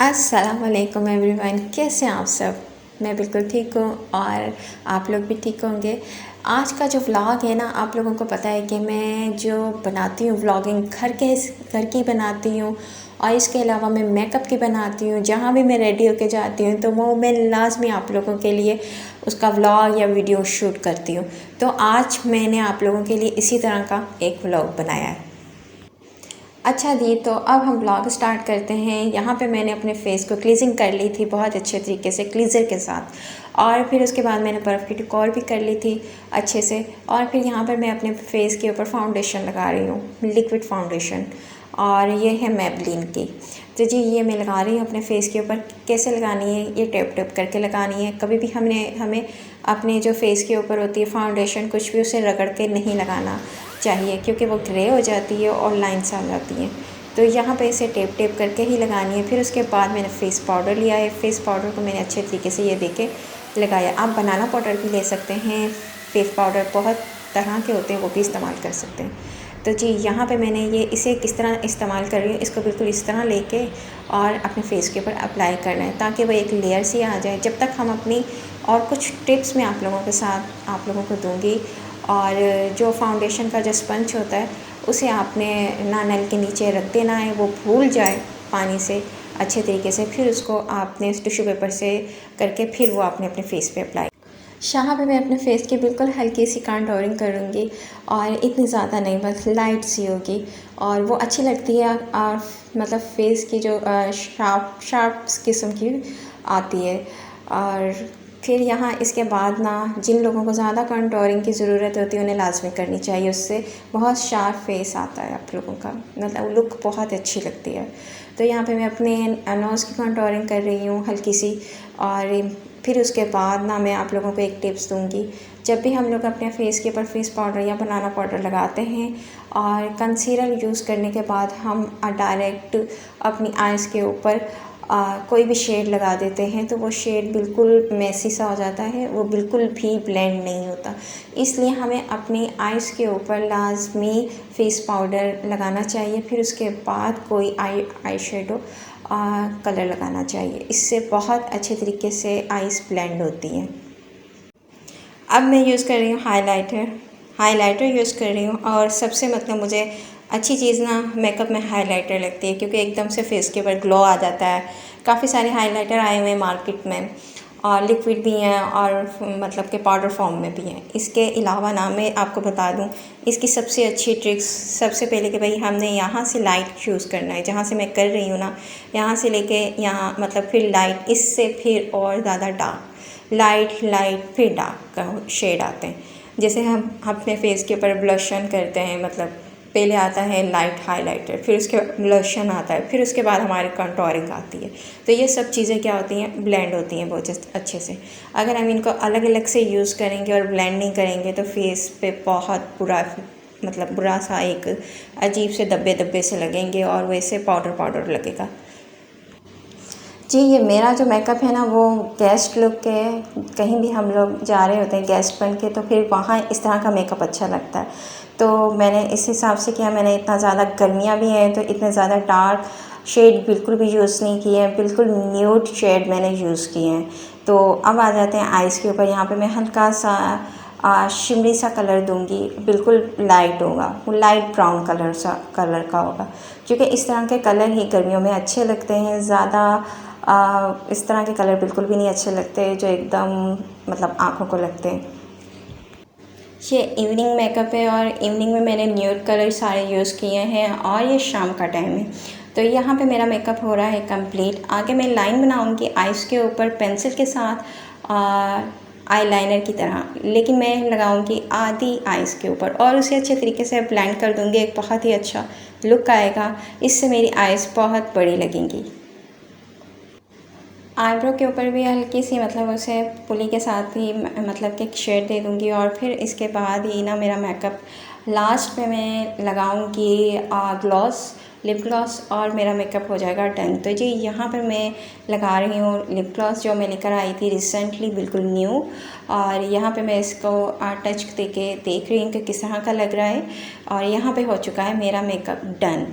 अस्सलाम वालेकुम एवरीवन, कैसे हैं आप सब। मैं बिल्कुल ठीक हूँ और आप लोग भी ठीक होंगे। आज का जो व्लॉग है ना, आप लोगों को पता है कि मैं जो बनाती हूँ व्लॉगिंग घर की बनाती हूँ और इसके अलावा मैं मेकअप की बनाती हूँ। जहाँ भी मैं रेडी होके जाती हूँ तो वो मैं लाजमी आप लोगों के लिए उसका व्लॉग या वीडियो शूट करती हूँ। तो आज मैंने आप लोगों के लिए इसी तरह का एक व्लॉग बनाया है। अच्छा दी, तो अब हम ब्लॉग स्टार्ट करते हैं। यहाँ पे मैंने अपने फ़ेस को क्लीजिंग कर ली थी बहुत अच्छे तरीके से क्लीज़र के साथ, और फिर उसके बाद मैंने बर्फ़ की डेकोर भी कर ली थी अच्छे से। और फिर यहाँ पर मैं अपने फ़ेस के ऊपर फाउंडेशन लगा रही हूँ, लिक्विड फाउंडेशन, और ये है मैबलिन की। तो जी ये मैं लगा रही हूँ अपने फ़ेस के ऊपर। कैसे लगानी है, ये टेप टेप करके लगानी है। कभी भी हमें अपने जो फ़ेस के ऊपर होती है फाउंडेशन, कुछ भी उसे रगड़ के नहीं लगाना चाहिए, क्योंकि वो ग्रे हो जाती है और लाइन्स आ जाती हैं। तो यहाँ पे इसे टेप टेप करके ही लगानी है। फिर उसके बाद मैंने फ़ेस पाउडर लिया है। फ़ेस पाउडर को मैंने अच्छे तरीके से ये देके लगाया। आप बनाना पाउडर भी ले सकते हैं, फ़ेस पाउडर बहुत तरह के होते हैं, वो भी इस्तेमाल कर सकते हैं। तो जी यहाँ पे मैंने इसे किस तरह इस्तेमाल कर रही हूँ, इसको बिल्कुल इस तरह लेके और अपने फ़ेस के ऊपर अप्लाई करना है, ताकि वो एक लेयर सी आ जाए। जब तक हम अपनी और कुछ टिप्स मैं आप लोगों के साथ आप लोगों को दूँगी। और जो फाउंडेशन का जो स्पंज होता है उसे आपने ना नल के नीचे रख देना है, वो फूल जाए पानी से अच्छे तरीके से। फिर उसको आपने टिश्यू पेपर से करके फिर वो आपने अपने फ़ेस पे अप्लाई। यहाँ पे मैं अपने फ़ेस की बिल्कुल हल्की सी कंटूरिंग करूँगी, और इतनी ज़्यादा नहीं, बस लाइट सी होगी, और वो अच्छी लगती है। और मतलब फ़ेस की जो शार्प किस्म की आती है। और फिर यहाँ इसके बाद ना, जिन लोगों को ज़्यादा कंटूरिंग की ज़रूरत होती है उन्हें लाजमी करनी चाहिए, उससे बहुत शार्प फेस आता है आप लोगों का, मतलब लुक बहुत अच्छी लगती है। तो यहाँ पे मैं अपने नोज़ की कंटूरिंग कर रही हूँ हल्की सी। और फिर उसके बाद ना मैं आप लोगों को एक टिप्स दूँगी। जब भी हम लोग अपने फ़ेस के ऊपर फ़ेस पाउडर या बनाना पाउडर लगाते हैं और कंसीलर यूज़ करने के बाद हम डायरेक्ट अपनी आइज़ के ऊपर कोई भी शेड लगा देते हैं, तो वो शेड बिल्कुल मेसी सा हो जाता है, वो बिल्कुल भी ब्लेंड नहीं होता। इसलिए हमें अपनी आइज़ के ऊपर लाजमी फ़ेस पाउडर लगाना चाहिए, फिर उसके बाद कोई आई शेडो कलर लगाना चाहिए। इससे बहुत अच्छे तरीके से आइज़ ब्लेंड होती हैं। अब मैं यूज़ कर रही हूँ हाइलाइटर यूज़ कर रही हूँ। और सबसे मतलब मुझे अच्छी चीज़ ना मेकअप में हाइलाइटर लगती है, क्योंकि एकदम से फेस के ऊपर ग्लो आ जाता है। काफ़ी सारे हाइलाइटर आए हुए हैं मार्केट में, और लिक्विड भी हैं और मतलब के पाउडर फॉर्म में भी हैं। इसके अलावा ना मैं आपको बता दूं, इसकी सबसे अच्छी ट्रिक्स, सबसे पहले कि भाई हमने यहाँ से लाइट चूज़ करना है, जहाँ से मैं कर रही हूँ ना, यहाँ से लेके यहाँ मतलब फिर लाइट, इससे फिर और ज़्यादा डार्क, लाइट फिर डार्क शेड आते हैं। जैसे हम अपने फेस के ऊपर ब्लशन करते हैं, मतलब पहले आता है लाइट हाइलाइटर, फिर उसके बाद ब्लशन आता है, फिर उसके बाद हमारी कंटूरिंग आती है। तो ये सब चीज़ें क्या होती हैं, ब्लेंड होती हैं बहुत अच्छे से। अगर हम इनको अलग अलग से यूज़ करेंगे और ब्लेंड नहीं करेंगे तो फेस पे बहुत बुरा सा एक अजीब से धब्बे धब्बे से लगेंगे, और वैसे पाउडर लगेगा। जी ये मेरा जो मेकअप है ना, वो गेस्ट लुक है। कहीं भी हम लोग जा रहे होते हैं गेस्ट बन के, तो फिर वहाँ इस तरह का मेकअप अच्छा लगता है। तो मैंने इस हिसाब से किया। मैंने इतना ज़्यादा गर्मियाँ भी हैं तो इतने ज़्यादा डार्क शेड बिल्कुल भी यूज़ नहीं किए हैं, बिल्कुल न्यूड शेड मैंने यूज़ किए हैं। तो अब आ जाते हैं आइज़ के ऊपर। यहाँ पे मैं हल्का सा शिमरी सा कलर दूंगी, बिल्कुल लाइट होगा, वो लाइट ब्राउन कलर का होगा, क्योंकि इस तरह के कलर ही गर्मियों में अच्छे लगते हैं। ज़्यादा इस तरह के कलर बिल्कुल भी नहीं अच्छे लगते, जो एकदम मतलब आँखों को लगते हैं। ये इवनिंग मेकअप है, और इवनिंग में मैंने न्यूड कलर सारे यूज़ किए हैं, और ये शाम का टाइम है। तो यहाँ पे मेरा मेकअप हो रहा है कंप्लीट। आगे मैं लाइन बनाऊँगी आइज़ के ऊपर पेंसिल के साथ आईलाइनर की तरह, लेकिन मैं लगाऊंगी आधी आइज़ के ऊपर, और उसे अच्छे तरीके से ब्लेंड कर दूँगी। एक बहुत ही अच्छा लुक आएगा, इससे मेरी आइज़ बहुत बड़ी लगेंगी। आईब्रो के ऊपर भी हल्की सी मतलब उसे पुली के साथ ही मतलब कि शेड दे दूँगी, और फिर इसके बाद ही ना मेरा मेकअप लास्ट में मैं लगाऊँगी लिप ग्लॉस, और मेरा मेकअप हो जाएगा डन। तो जी यहाँ पर मैं लगा रही हूँ लिप ग्लॉस, जो मैं लेकर आई थी रिसेंटली, बिल्कुल न्यू। और यहाँ पे मैं इसको टच देके देख रही हूँ कि किस तरह का लग रहा है, और यहाँ पे हो चुका है मेरा मेकअप डन।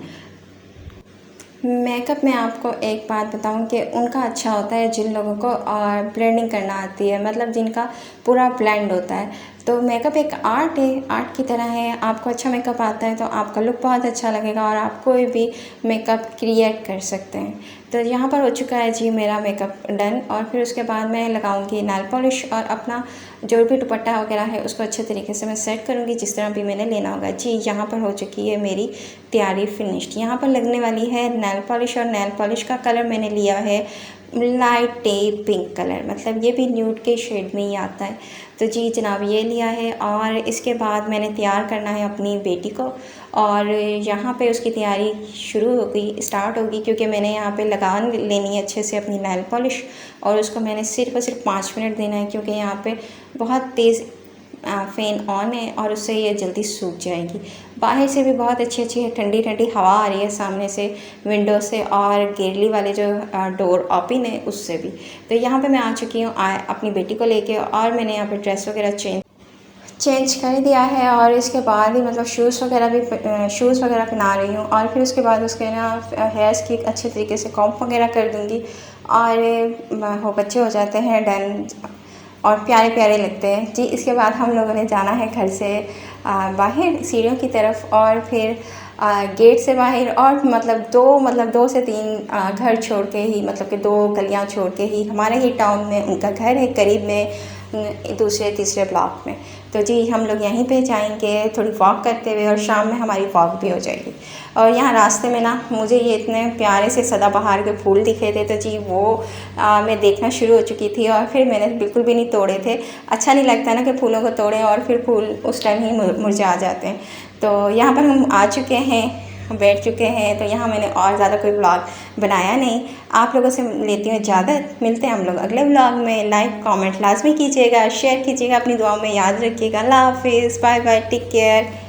मेकअप में आपको एक बात बताऊं कि उनका अच्छा होता है जिन लोगों को और ब्लेंडिंग करना आती है, मतलब जिनका पूरा ब्लेंड होता है। तो मेकअप एक आर्ट है, आर्ट की तरह है। आपको अच्छा मेकअप आता है तो आपका लुक बहुत अच्छा लगेगा और आप कोई भी मेकअप क्रिएट कर सकते हैं। तो यहाँ पर हो चुका है जी मेरा मेकअप डन, और फिर उसके बाद मैं लगाऊंगी नेल पॉलिश और अपना जो भी दुपट्टा वगैरह है उसको अच्छे तरीके से मैं सेट करूँगी जिस तरह भी मैंने लेना होगा। जी यहाँ पर हो चुकी है मेरी तैयारी फिनिश्ड। यहाँ पर लगने वाली है नेल पॉलिश, और नेल पॉलिश का कलर मैंने लिया है लाइट पिंक कलर, मतलब ये भी न्यूड के शेड में ही आता है। तो जी जनाब ये लिया है, और इसके बाद मैंने तैयार करना है अपनी बेटी को, और यहाँ पे उसकी तैयारी शुरू होगी, स्टार्ट होगी, क्योंकि मैंने यहाँ पे लगा लेनी है अच्छे से अपनी नेल पॉलिश, और उसको मैंने सिर्फ और सिर्फ 5 मिनट देना है, क्योंकि यहाँ पे बहुत तेज़ फ़ैन ऑन है और उससे ये जल्दी सूख जाएगी। बाहर से भी बहुत अच्छी अच्छी ठंडी ठंडी हवा आ रही है, सामने से विंडो से और गेरली वाले जो डोर ओपन है उससे भी। तो यहाँ पे मैं आ चुकी हूँ अपनी बेटी को लेके, और मैंने यहाँ पे ड्रेस वगैरह चेंज कर दिया है, और इसके बाद ही मतलब शूज़ वगैरह पहना रही हूँ, और फिर उसके बाद उसके ना हेयर्स की अच्छे तरीके से कॉम्ब वगैरह कर दूँगी, और वो बच्चे हो जाते हैं डन और प्यारे प्यारे लगते हैं जी। इसके बाद हम लोगों ने जाना है घर से बाहर सीढ़ियों की तरफ, और फिर गेट से बाहर, और मतलब 2 से 3 घर छोड़ के ही, मतलब कि 2 गलियां छोड़ के ही हमारे ही टाउन में उनका घर है, करीब में दूसरे तीसरे ब्लॉक में। तो जी हम लोग यहीं पे जाएंगे थोड़ी वॉक करते हुए, और शाम में हमारी वॉक भी हो जाएगी। और यहाँ रास्ते में ना मुझे ये इतने प्यारे से सदाबहार के फूल दिखे थे, तो जी वो मैं देखना शुरू हो चुकी थी, और फिर मैंने बिल्कुल भी नहीं तोड़े थे। अच्छा नहीं लगता ना कि फूलों को तोड़ें और फिर फूल उस टाइम ही मुरझा जाते हैं। तो यहाँ पर हम आ चुके हैं, बैठ चुके हैं, तो यहाँ मैंने और ज़्यादा कोई व्लॉग बनाया नहीं। आप लोगों से लेती हूँ इजाज़त, मिलते हैं हम लोग अगले व्लॉग में। लाइक कमेंट लाजमी कीजिएगा, शेयर कीजिएगा, अपनी दुआओं में याद रखिएगा। अल्लाह हाफिज़, बाय बाय, टेक केयर।